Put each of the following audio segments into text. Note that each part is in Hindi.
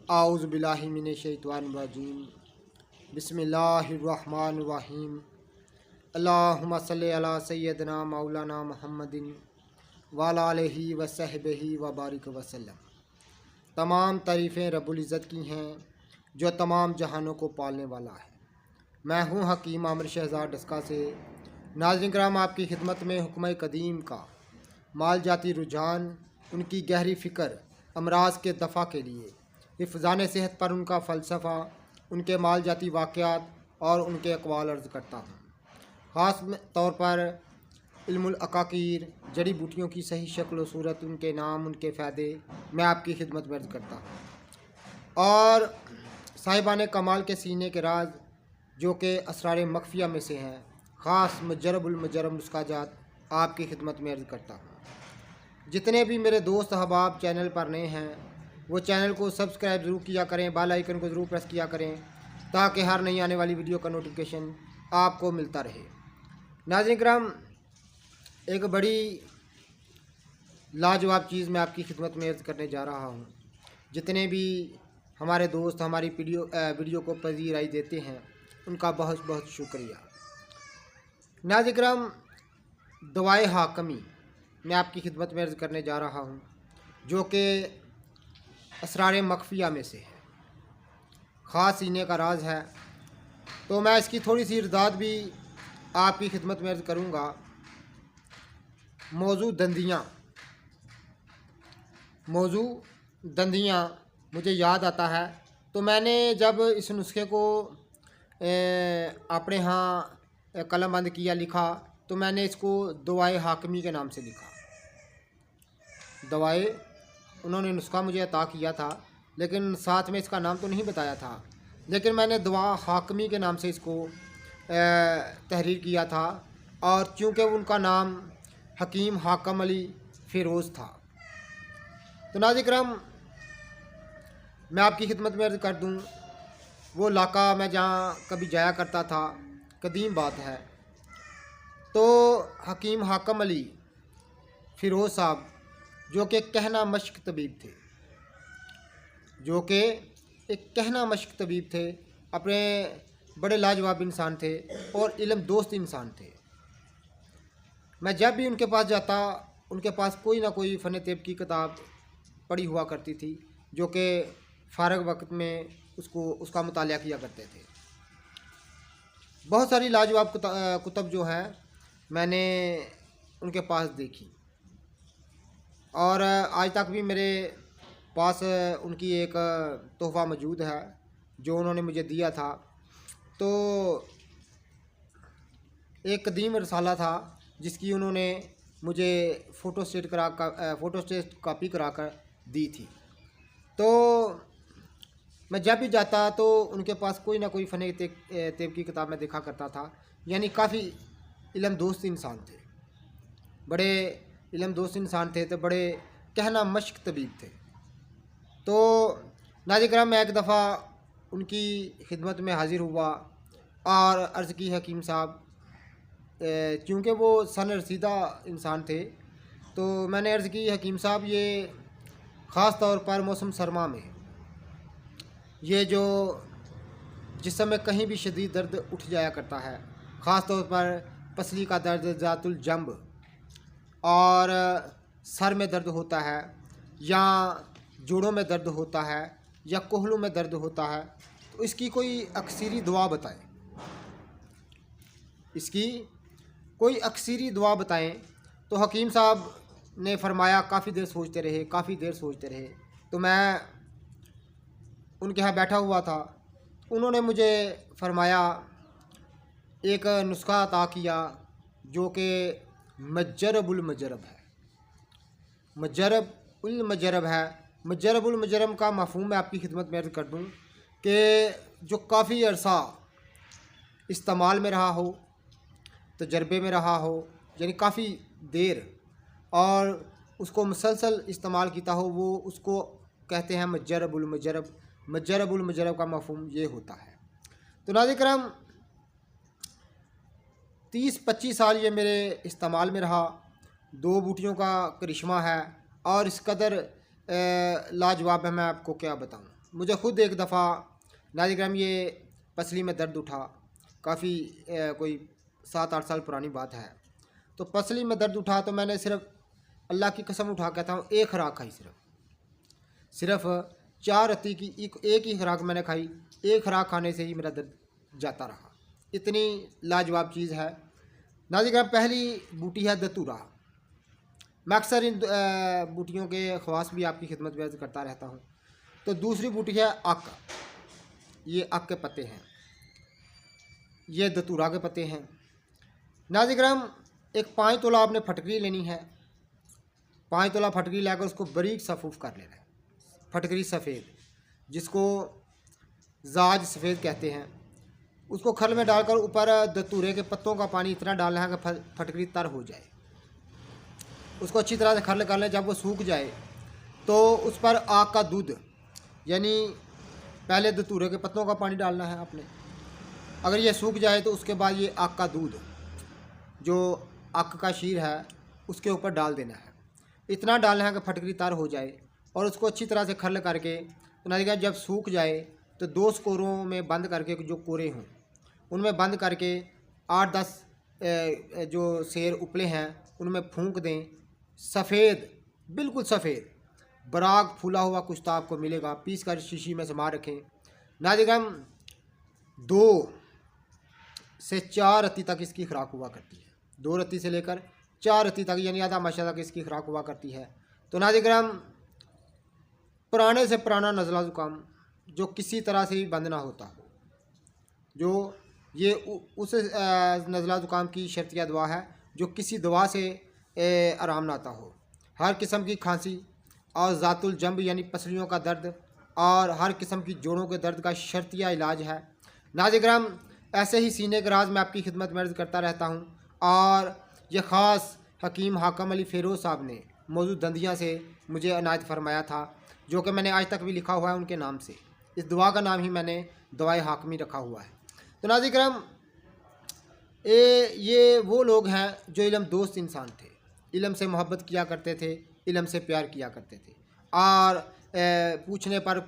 आऊज़ु बिल्लाहि मिनश्शैतानिर्रजीम बिस्मिल्लाहिर्रहमानिर्रहीम अल्लाहुम्मा सल्लि अला सय्यदना मौलाना मुहम्मदिन व अला आलिहि व सहबिहि व बारिक वसल्लम। तमाम तारीफ़ें रब्बुल इज़्ज़त की हैं जो तमाम जहानों को पालने वाला है। मैं हूँ हकीम आमिर शहज़ाद डस्का से। नाज़रीन किराम, आपकी खिदमत में हुक्म कदीम का माल जाती रुझान, उनकी गहरी फ़िक्र, अमराज के दफ़ा के लिए हिफ़्ज़ान सेहत पर उनका फ़लसफ़ा, उनके माल जाती वाक़यात और उनके अक़वाल अर्ज़ करता हूँ। ख़ास तौर पर इल्मुल अकाकीर, जड़ी बूटियों की सही शक्ल व सूरत, उनके नाम, उनके फ़ायदे मैं आपकी खिदमत में अर्ज़ करता हूँ। और साहिबान कमाल के सीने के राज जो कि असरार मख्फिया में से हैं, ख़ास मुजरबुल मुजरब नुस्ख़ाजात आपकी खिदमत में अर्ज़ करता हूँ। जितने भी मेरे दोस्त अहबाब चैनल पर नए हैं वो चैनल को सब्सक्राइब ज़रूर किया करें, बेल आइकन को ज़रूर प्रेस किया करें ताकि हर नई आने वाली वीडियो का नोटिफिकेशन आपको मिलता रहे। नाज़रीन किराम, एक बड़ी लाजवाब चीज़ मैं आपकी खिदमत में अर्ज़ करने जा रहा हूँ। जितने भी हमारे दोस्त हमारी वीडियो को पज़ीराई देते हैं उनका बहुत बहुत शुक्रिया। नाज़रीन किराम, दवाए हाकमी मैं आपकी खिदमत में अर्ज़ करने जा रहा हूँ जो कि असरार मख्फिया में से है, ख़ास सीने का राज है। तो मैं इसकी थोड़ी सी इर्दाद भी आपकी खिदमत में अर्ज़ करूँगा। मौजू दंदियाँ मुझे याद आता है, तो मैंने जब इस नुस्खे को अपने यहाँ कलमबंद किया, लिखा, तो मैंने इसको दवाए हाकमी के नाम से लिखा। दवाए उन्होंने नुस्खा मुझे अता किया था, लेकिन साथ में इसका नाम तो नहीं बताया था, लेकिन मैंने दवा हाकमी के नाम से इसको तहरीर किया था। और चूँकि उनका नाम हकीम हाकम अली फ़िरोज़ था, तो नाज़रीन किराम मैं आपकी खिदमत में अर्ज़ कर दूँ, वो इलाका मैं जहाँ कभी जाया करता था, कदीम बात है, तो हकीम हाकम अली फ़िरोज़ साहब जो कि कहना मश्क तबीब थे, जो कि एक कहना मश्क तबीब थे, अपने बड़े लाजवाब इंसान थे और इल्म दोस्त इंसान थे। मैं जब भी उनके पास जाता, उनके पास कोई ना कोई फ़न तेब की किताब पड़ी हुआ करती थी जो कि फ़ारग वक्त में उसका मुतालिया किया करते थे। बहुत सारी लाजवाब कुतब जो हैं मैंने उनके पास देखी और आज तक भी मेरे पास उनकी एक तोहफ़ा मौजूद है जो उन्होंने मुझे दिया था। तो एक कदीम रसाला था जिसकी उन्होंने मुझे फ़ोटोस्टेट कापी करा कर दी थी। तो मैं जब भी जाता तो उनके पास कोई ना कोई फ़न तेब की किताब मैं देखा करता था। यानी काफ़ी इल्म दोस्त इंसान थे, बड़े इल्म दोस्त इंसान थे, तो बड़े कहना मश्क तबीब थे। तो नाज़रीन किराम, मैं एक दफ़ा उनकी खिदमत में हाज़िर हुआ और अर्ज़ की, हकीम साहब, क्योंकि वो सन रसीदा इंसान थे, तो मैंने अर्ज़ की, हकीम साहब, ये ख़ास तौर पर मौसम सरमा में ये जो जिस्म में कहीं भी शदीद दर्द उठ जाया करता है, ख़ास तौर पर पसली का दर्द, ज़ातुल जंब, और सर में दर्द होता है या जोड़ों में दर्द होता है या कोहलों में दर्द होता है, तो इसकी कोई अक्सरी दुआ बताएं, इसकी कोई अक्सरी दुआ बताएं। तो हकीम साहब ने फरमाया, काफ़ी देर सोचते रहे। तो मैं उनके यहाँ बैठा हुआ था, उन्होंने मुझे फरमाया, एक नुस्खा अता किया जो कि मुजरबुल मुजरब है। मुजरबुल मुजरब का मफ़हूम मैं आपकी खिदमत में अर्ज़ कर दूँ कि जो काफ़ी अरसा इस्तेमाल में रहा हो, तजर्बे में रहा हो, यानी काफ़ी देर, और उसको मुसलसल इस्तेमाल किया हो, वो उसको कहते हैं मुजरबुल मुजरब। मुजरबुल मुजरब का मफ़हूम ये होता है। तो नाज़रीन किराम, 30-25 साल ये मेरे इस्तेमाल में रहा। 2 बूटियों का करिश्मा है और इस कदर लाजवाब है, मैं आपको क्या बताऊं। मुझे ख़ुद एक दफ़ा नाज़िम ये पसली में दर्द उठा, काफ़ी कोई 7-8 साल पुरानी बात है। तो पसली में दर्द उठा तो मैंने सिर्फ अल्लाह की कसम उठा कहता हूँ एक खुराक खाई, सिर्फ 4 रत्ती की एक ही खुराक मैंने खाई। एक खुराक खाने से ही मेरा दर्द जाता रहा। इतनी लाजवाब चीज़ है नाज़िम। पहली बूटी है दतूरा। मैं अक्सर इन बूटियों के ख़वास भी आपकी खिदमत में अर्ज़ करता रहता हूँ। तो दूसरी बूटी है अक। ये अक के पत्ते हैं, ये दतूरा के पत्ते हैं। नाज़िम एक 5 तोला आपने फटकरी लेनी है। 5 तोला फटकरी लाकर उसको बारीक सफ़ूफ़ कर लेना है। फटकरी सफ़ेद, जिसको जाज सफ़ेद कहते हैं, उसको खल में डालकर ऊपर दतूरे के पत्तों का पानी इतना डालना है कि फटकरी तर हो जाए। उसको अच्छी तरह से खल कर लें। जब वो सूख जाए तो उस पर आग का दूध, यानी पहले दतूरे के पत्तों का पानी डालना है आपने। अगर ये सूख जाए तो उसके बाद ये आग का दूध, जो आग का शीर है, उसके ऊपर डाल देना है। इतना डालना है कि फटकरी तर हो जाए और उसको अच्छी तरह से खल करके नाज़िम जब सूख जाए तो 2 कोरों में बंद करके, जो कोरे हों उनमें बंद करके 8-10 जो सेर उपले हैं उनमें फूंक दें। सफ़ेद, बिल्कुल सफ़ेद बराग फूला हुआ कुछ आपको मिलेगा। पीस कर शीशी में जमा रखें। नाज़िम 2 से 4 रत्ती तक इसकी खुराक हुआ करती है। 2 रत्ती से लेकर 4 रत्ती तक, यानी आधा माशा तक इसकी खुराक हुआ करती है। तो नाज़िम पुराने से पुराना नज़ला ज़ुकाम जो किसी तरह से भी बंद ना होता हो, जो ये उस नज़ला ज़ुकाम की शर्तिया दवा है जो किसी दवा से आराम ना आता हो। हर किस्म की खांसी और ज़ातुल जंब यानी पसलियों का दर्द और हर किस्म की जोड़ों के दर्द का शर्तिया इलाज है। नाज़िम ऐसे ही सीने के राज में आपकी खिदमत में अर्ज़ करता रहता हूँ। और ये ख़ास हकीम हाकम अली फ़ेरोज़ साहब ने मौजूद दंदिया से मुझे अनायत फरमाया था, जो कि मैंने आज तक भी लिखा हुआ है उनके नाम से। इस दुआ का नाम ही मैंने दवाए हाकमी रखा हुआ है। तो नाज़िम ये वो लोग हैं जो इल्म दोस्त इंसान थे, इल्म से मोहब्बत किया करते थे, इल्म से प्यार किया करते थे। और पूछने पर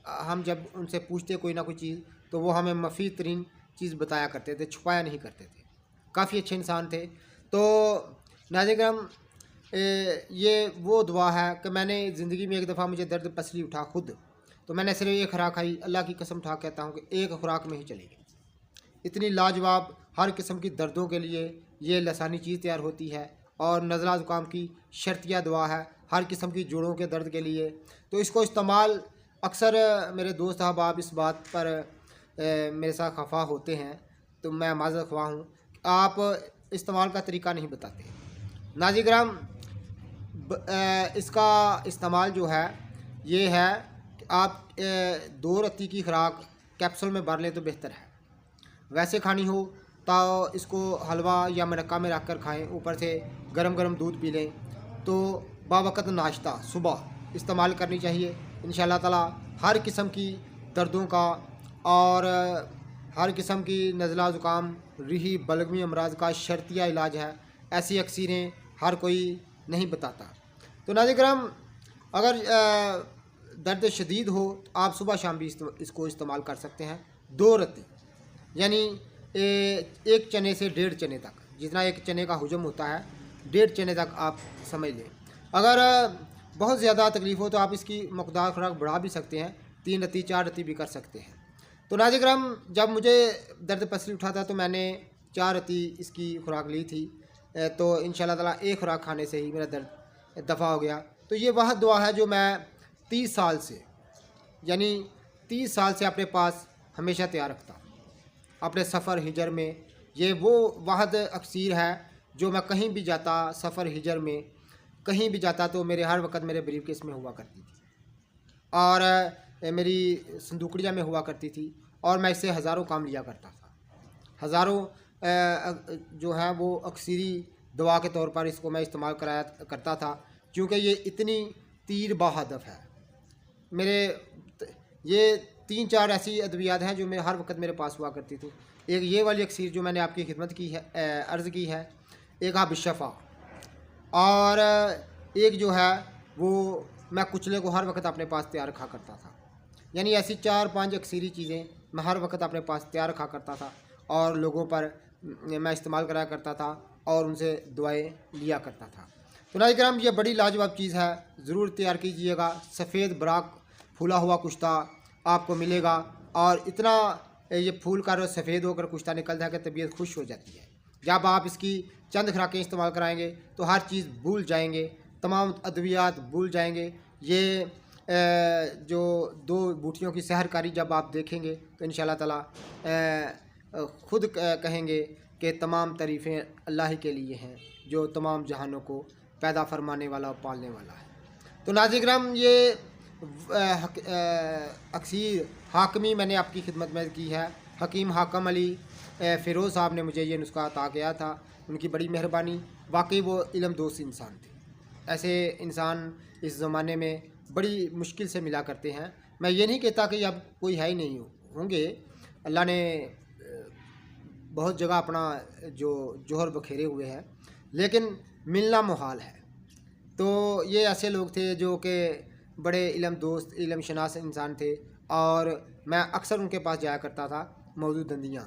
हम जब उनसे पूछते कोई ना कोई चीज़ तो वो हमें मफ़ीद तरीन चीज़ बताया करते थे, छुपाया नहीं करते थे। काफ़ी अच्छे इंसान थे। तो नाज़िम ये वो दुआ है कि मैंने ज़िंदगी में एक दफ़ा मुझे दर्द पसली उठा खुद, तो मैंने सिर्फ एक खुराक खाई। अल्लाह की कसम उठा कहता हूँ कि एक खुराक में ही चलेगी। इतनी लाजवाब हर किस्म की दर्दों के लिए ये लसानी चीज़ तैयार होती है और नज़ला ज़ुकाम की शर्तिया दवा है हर किस्म की जोड़ों के दर्द के लिए। तो इसको इस्तेमाल अक्सर मेरे दोस्त अहबाब इस बात पर मेरे साथ खफा होते हैं, तो मैं माज़रत ख्वाह हूँ, आप इस्तेमाल का तरीका नहीं बताते। नाज़िम इसका इस्तेमाल जो है ये है कि आप 2 रत्ती की खुराक कैप्सूल में भर लें तो बेहतर है। वैसे खानी हो तो इसको हलवा या मरक्का में रख कर खाएँ, ऊपर से गरम गरम दूध पी लें। तो बावक़्त नाश्ता सुबह इस्तेमाल करनी चाहिए। इंशाअल्लाह ताला हर किस्म की दर्दों का और हर किस्म की नज़ला ज़ुकाम, रिही, बलगमी अमराज का शर्तिया इलाज है। ऐसी अक्सीरें हर कोई नहीं बताता। तो नाज़िम अगर दर्द शदीद हो तो आप सुबह शाम भी इसको इस्तेमाल कर सकते हैं। 2 रत्ती यानी 1 चने से 1.5 चने तक, जितना एक चने का हुजम होता है 1.5 चने तक आप समझ लें। अगर बहुत ज़्यादा तकलीफ़ हो तो आप इसकी मकदार खुराक बढ़ा भी सकते हैं, 3 रत्ती 4 रत्ती भी कर सकते हैं। तो नाज़िम जब मुझे दर्द पसली उठा था तो मैंने 4 रत्ती इसकी खुराक ली थी। तो इंशाअल्लाह ताला एक खुराक खाने से ही मेरा दर्द दफ़ा हो गया। तो ये वह दुआ है जो मैं 30 साल से, यानी 30 साल से अपने पास हमेशा तैयार रखता हूँ अपने सफ़र हिजर में। ये वो वाहद अक्सीर है जो मैं कहीं भी जाता, सफ़र हिजर में कहीं भी जाता तो मेरे हर वक्त मेरे ब्रीफ केस में हुआ करती थी और मेरी संदूकड़िया में हुआ करती थी और मैं इससे हज़ारों काम लिया करता था। हज़ारों जो है वो अक्सीरी दवा के तौर पर इसको मैं इस्तेमाल कराया करता था, क्योंकि ये इतनी तीर बाहदफ है। मेरे ये 3-4 ऐसी अद्वियात हैं जो मैं हर वक्त मेरे पास हुआ करती थी। एक ये वाली अक्सीर जो मैंने आपकी खिदमत की है, अर्ज़ की है, एक हाबिशफ़ा, और एक जो है वो मैं कुचले को हर वक्त अपने पास तैयार रखा करता था। यानी ऐसी 4-5 अक्सरी चीज़ें मैं हर वक्त अपने पास तैयार रखा करता था और लोगों पर मैं इस्तेमाल कराया करता था और उनसे दुआएं लिया करता था। तो नाज़रीन किराम, ये बड़ी लाजवाब चीज़ है, ज़रूर तैयार कीजिएगा। सफ़ेद बराक फूला हुआ कुश्ता आपको मिलेगा और इतना ये फूल कर सफ़ेद होकर कुश्ता निकलता है कि तबीयत खुश हो जाती है। जब आप इसकी चंद खुराकें इस्तेमाल कराएंगे तो हर चीज़ भूल जाएंगे, तमाम अद्वियात भूल जाएंगे। ये जो 2 बूटियों की सहरकारी जब आप देखेंगे तो इंशाअल्लाह ताला खुद कहेंगे कि तमाम तारीफ़ें अल्लाह ही के लिए हैं जो तमाम जहानों को पैदा फरमाने वाला और पालने वाला है। तो नाज़रीन किराम, ये अक्सर हाकमी मैंने आपकी खिदमत में की है। हकीम हाकम अली फ़िरोज़ साहब ने मुझे ये नुस्खा अता किया था, उनकी बड़ी मेहरबानी। वाकई वो इल्म दोस्त इंसान थे। ऐसे इंसान इस ज़माने में बड़ी मुश्किल से मिला करते हैं। मैं ये नहीं कहता कि अब कोई है ही नहीं होंगे, अल्लाह ने बहुत जगह अपना जो जोहर बखेरे हुए हैं, लेकिन मिलना मुहाल है। तो ये ऐसे लोग थे जो कि बड़े इल्म दोस्त, इल्म शनास इंसान थे और मैं अक्सर उनके पास जाया करता था मौजूद दंदियाँ।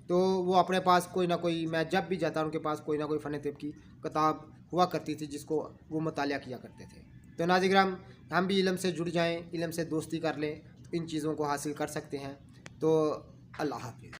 तो वो अपने पास कोई ना कोई, मैं जब भी जाता उनके पास कोई ना कोई फ़न तिब की किताब हुआ करती थी जिसको वो मुतालिया किया करते थे। तो नाज़रीन किराम, हम भी इल्म से जुड़ जाएँ, इल्म से दोस्ती कर लें, इन चीज़ों को हासिल कर सकते हैं। तो अल्लाह हाफ़िज़।